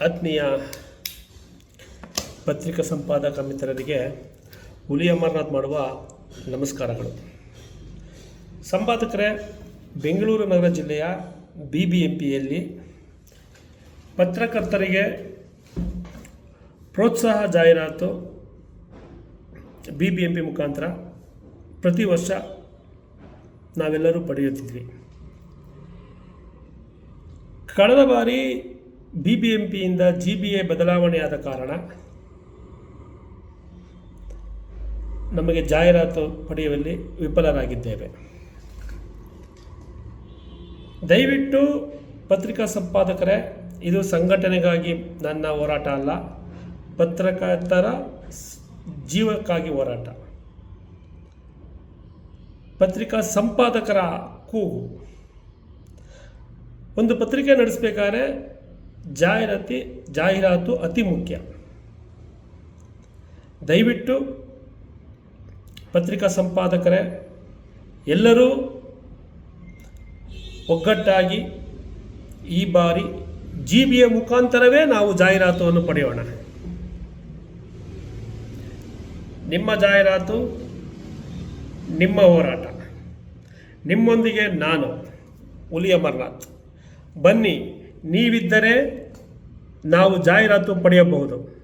ಆತ್ಮೀಯ ಪತ್ರಿಕಾ ಸಂಪಾದಕ ಮಿತ್ರರಿಗೆ ಹುಲಿ ಅಮರನಾಥ್ ಮಾಡುವ ನಮಸ್ಕಾರಗಳು. ಸಂಪಾದಕರೇ, ಬೆಂಗಳೂರು ನಗರ ಜಿಲ್ಲೆಯ BBMPಯಲ್ಲಿ ಪತ್ರಕರ್ತರಿಗೆ ಪ್ರೋತ್ಸಾಹ ಜಾಹೀರಾತು BBMP ಮುಖಾಂತರ ಪ್ರತಿ ವರ್ಷ ನಾವೆಲ್ಲರೂ ಪಡೆಯುತ್ತಿದ್ವಿ. ಕಳೆದ ಬಾರಿ BBMPಯಿಂದ GBA ಬದಲಾವಣೆಯಾದ ಕಾರಣ ನಮಗೆ ಜಾಹೀರಾತು ಪಡೆಯುವಲ್ಲಿ ವಿಫಲರಾಗಿದ್ದೇವೆ. ದಯವಿಟ್ಟು ಪತ್ರಿಕಾ ಸಂಪಾದಕರೇ, ಇದು ಸಂಘಟನೆಗಾಗಿ ನನ್ನ ಹೋರಾಟ ಅಲ್ಲ, ಪತ್ರಕರ್ತರ ಜೀವಕ್ಕಾಗಿ ಹೋರಾಟ. ಪತ್ರಿಕಾ ಸಂಪಾದಕರ ಕೂಗು. ಒಂದು ಪತ್ರಿಕೆ ನಡೆಸಬೇಕಾದ್ರೆ ಜಾಹೀರಾತು ಅತಿ ಮುಖ್ಯ. ದಯವಿಟ್ಟು ಪತ್ರಿಕಾ ಸಂಪಾದಕರೇ, ಎಲ್ಲರೂ ಒಗ್ಗಟ್ಟಾಗಿ ಈ ಬಾರಿ GBA ಮುಖಾಂತರವೇ ನಾವು ಜಾಹೀರಾತುವನ್ನು ಪಡೆಯೋಣ. ನಿಮ್ಮ ಜಾಹೀರಾತು, ನಿಮ್ಮ ಹೋರಾಟ. ನಿಮ್ಮೊಂದಿಗೆ ನಾನು ಹುಲಿ ಅಮರನಾಥ್. ಬನ್ನಿ, ನೀವಿದ್ದರೆ ನಾವು ಜಾಹೀರಾತು ಪಡೆಯಬಹುದು.